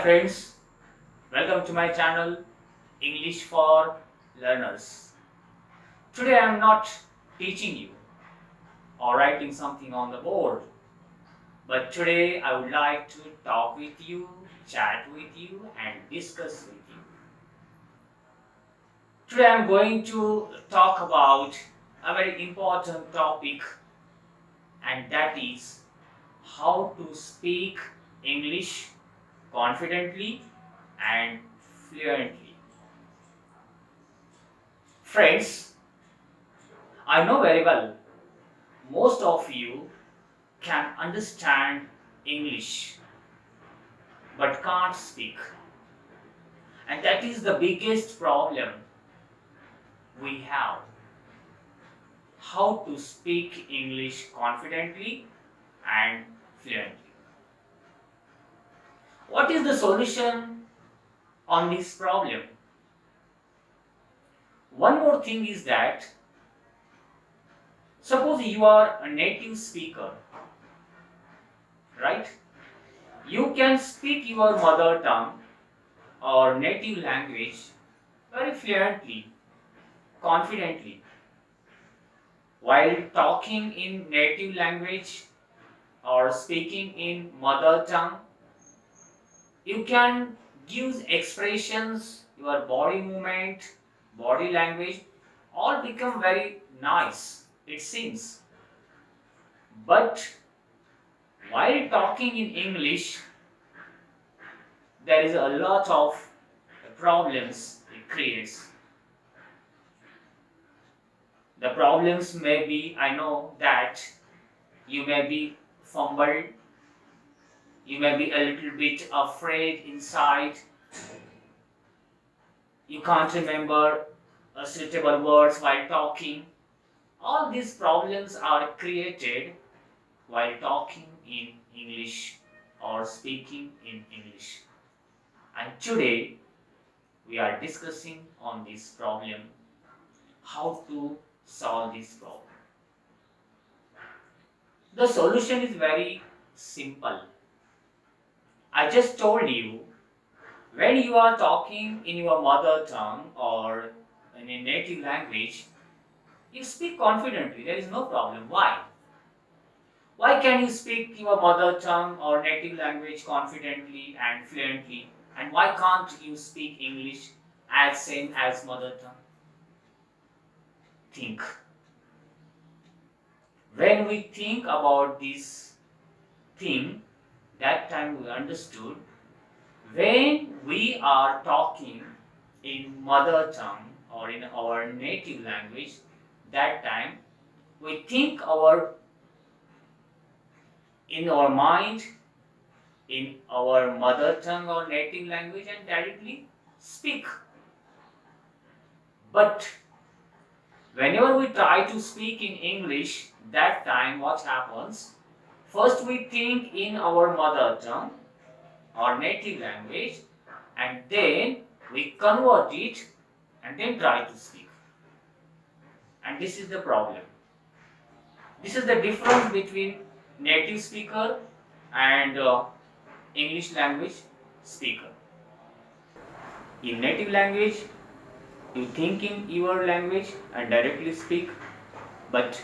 friends, welcome to my channel English for Learners. Today I am not teaching you or writing something on the board, but today I would like to talk with you, chat with you and discuss with you. Today I am going to talk about a very important topic, and that is how to speak English confidently and fluently. Friends, I know very well most of you can understand English but can't speak, and that is the biggest problem we have. How to speak English confidently and fluently. What is the solution on this problem? One more thing is that suppose you are a native speaker, right? You can speak your mother tongue or native language very fluently, confidently. While talking in native language or speaking in mother tongue, you can use expressions, your body movement, body language, all become very nice, it seems. But while talking in English, there is a lot of problems it creates. The problems may be, I know that you may be fumbled, you may be a little bit afraid inside, you can't remember suitable words while talking. All these problems are created while talking in English or speaking in English. And today we are discussing on this problem, how to solve this problem. The solution is very simple. I just told you, when you are talking in your mother tongue or in a native language, you speak confidently, there is no problem. Why? Why can you speak your mother tongue or native language confidently and fluently? And why can't you speak English as same as mother tongue? Think. When we think about this thing, that time we understood, when we are talking in mother tongue or in our native language, that time we think in our mind, in our mother tongue or native language and directly speak. But whenever we try to speak in English, that time what happens? First we think in our mother tongue or native language, and then we convert it and then try to speak. And this is the problem. This is the difference between native speaker and English language speaker. In native language, you think in your language and directly speak, but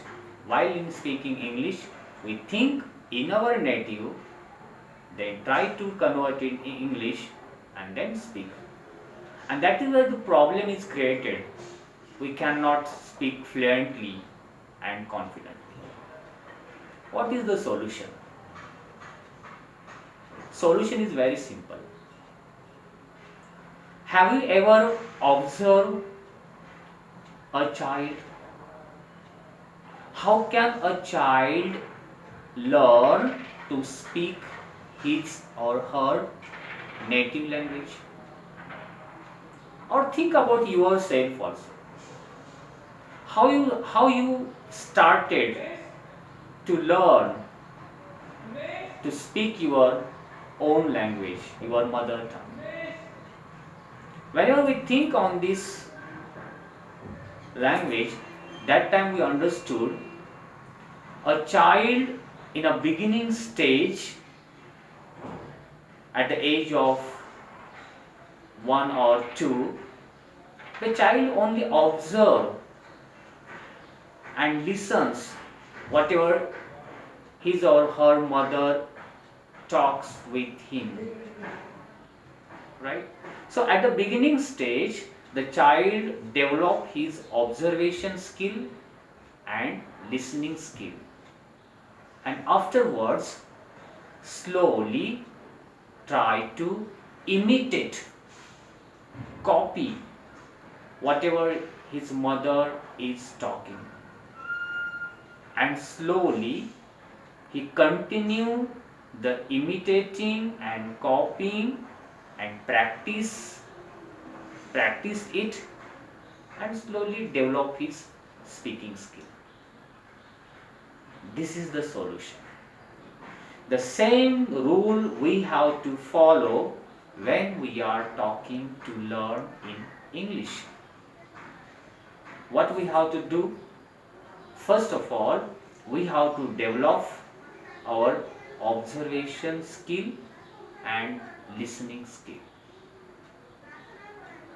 while in speaking English, we think in our native, then try to convert it in English and then speak. And that is where the problem is created. We cannot speak fluently and confidently. What is the solution? Solution is very simple. Have you ever observed a child? How can a child learn to speak his or her native language? Or think about yourself also. How you started to learn to speak your own language, your mother tongue. Whenever we think on this language, that time we understood a child in a beginning stage at the age of one or two, the child only observe and listens whatever his or her mother talks with him, right? So at the beginning stage, the child develop his observation skill and listening skill, and afterwards slowly try to imitate, copy whatever his mother is talking, and slowly he continue the imitating and copying and practice it, and slowly develop his speaking skill. This is the solution. The same rule we have to follow when we are talking to learn in English. What we have to do? First of all, we have to develop our observation skill and listening skill.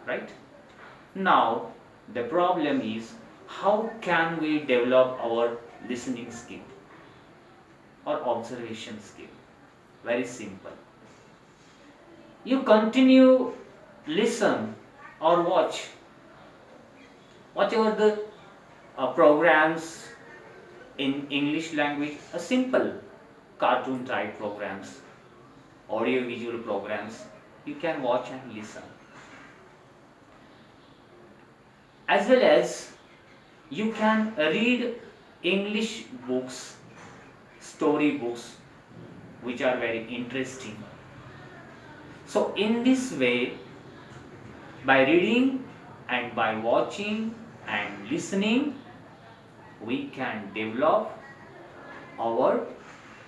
Right? Now, the problem is, how can we develop our listening skill or observation skill? Very simple. You continue listen or watch whatever the programs in English language, a simple cartoon type programs, audio visual programs, you can watch and listen. As well as you can read English books, story books, which are very interesting. So in this way, by reading and by watching and listening, we can develop our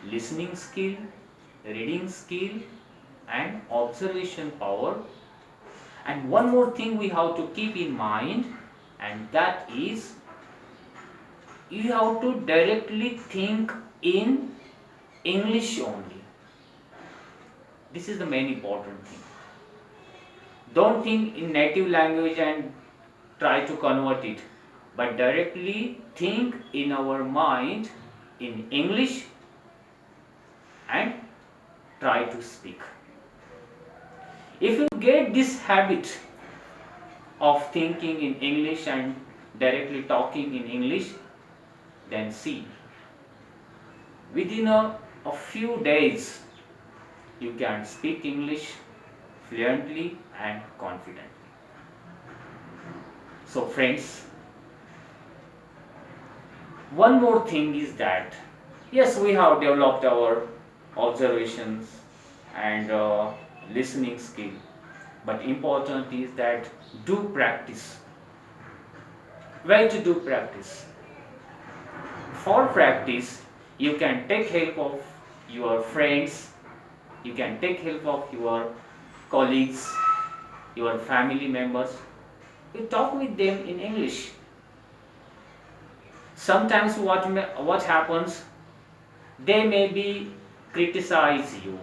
listening skill, reading skill and observation power. And one more thing we have to keep in mind, and that is, you have to directly think in English only. This is the main important thing. Don't think in native language and try to convert it, but directly think in our mind in English and try to speak. If you get this habit of thinking in English and directly talking in English, then see, within a few days you can speak English fluently and confidently. So friends, one more thing is that, yes, we have developed our observations and listening skill, but important is that do practice. Where to do practice? For practice, you can take help of your friends, you can take help of your colleagues, your family members. You talk with them in English. Sometimes what happens, they may be criticize you,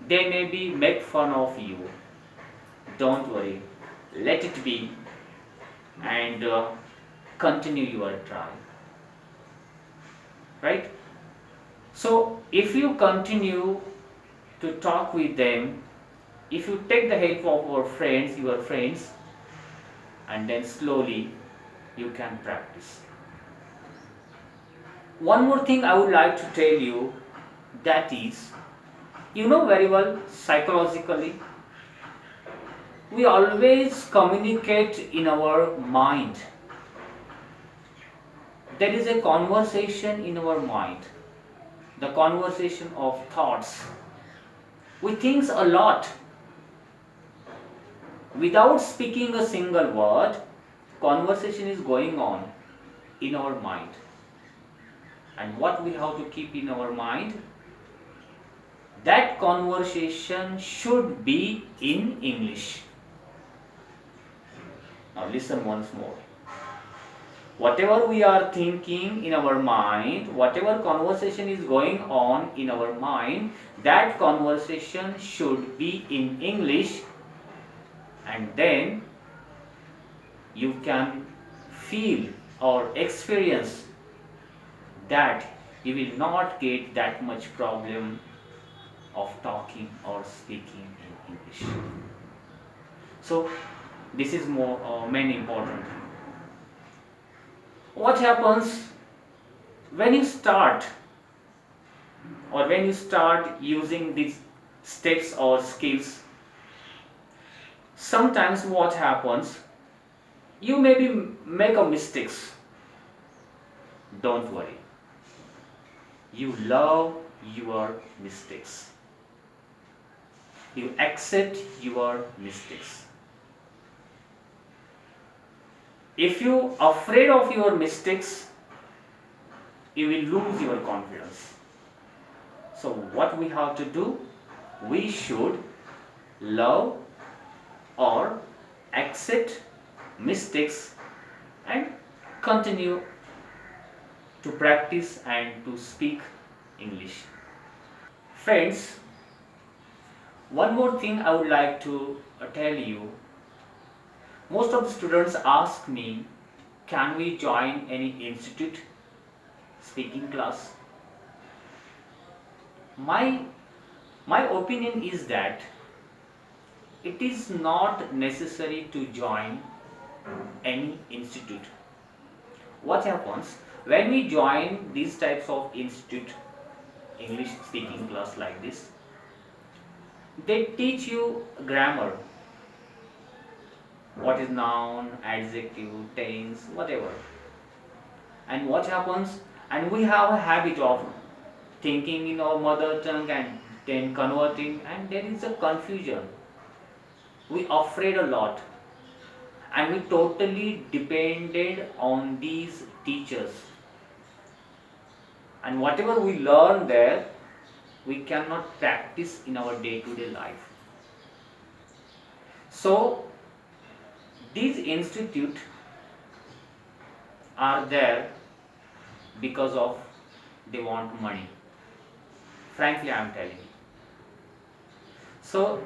they may be make fun of you. Don't worry, let it be, and continue your try. Right? So if you continue to talk with them, if you take the help of your friends, and then slowly you can practice. One more thing I would like to tell you, that is, you know very well, psychologically, we always communicate in our mind. There is a conversation in our mind, the conversation of thoughts. We think a lot. Without speaking a single word, conversation is going on in our mind. And what we have to keep in our mind? That conversation should be in English. Now listen once more. Whatever we are thinking in our mind, whatever conversation is going on in our mind, that conversation should be in English and then you can feel or experience that you will not get that much problem of talking or speaking in English. So this is more main important. What happens when you start using these steps or skills? Sometimes what happens, you maybe make a mistakes. Don't worry, you love your mistakes, you accept your mistakes. If you afraid of your mistakes, you will lose your confidence. So what we have to do, we should love or accept mistakes and continue to practice and to speak English. Friends, one more thing I would like to tell you. Most of the students ask me, can we join any institute speaking class? My opinion is that it is not necessary to join any institute. What happens when we join these types of institute, English speaking class like this? They teach you grammar, what is noun, adjective, tense, whatever. And what happens, and we have a habit of thinking in our mother tongue and then converting, and there is a confusion. We afraid a lot, and we totally depended on these teachers, and whatever we learn there, we cannot practice in our day-to-day life. So these institutes are there because of they want money. Frankly, I am telling you. So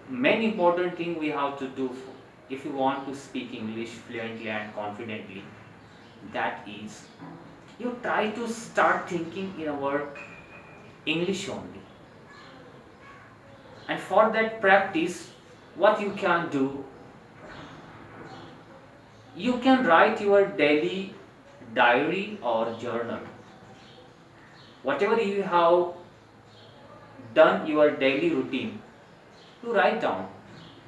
main important thing we have to do if you want to speak English fluently and confidently, that is, you try to start thinking in our English only. And for that practice, what you can do, you can write your daily diary or journal. Whatever you have done, your daily routine, you write down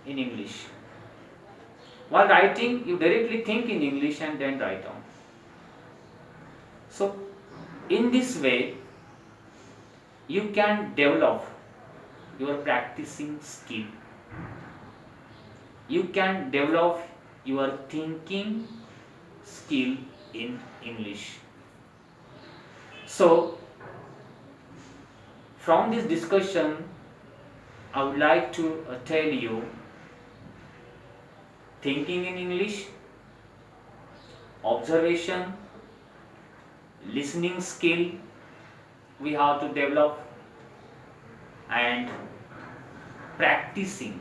in English. While writing, you directly think in English and then write down. So in this way, you can develop your practicing skill. You can develop your thinking skill in English. So from this discussion, I would like to tell you, thinking in English, observation, listening skill we have to develop, and practicing.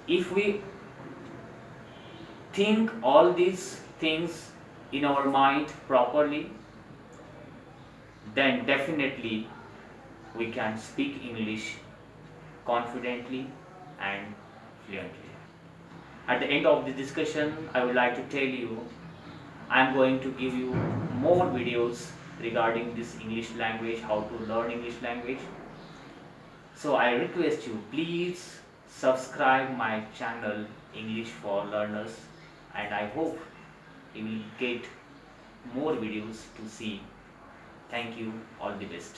If we think all these things in our mind properly, then definitely we can speak English confidently and fluently. At the end of the discussion, I would like to tell you, I am going to give you more videos regarding this English language, how to learn English language. So I request you, please subscribe my channel English for Learners, and I hope you will get more videos to see. Thank you, all the best.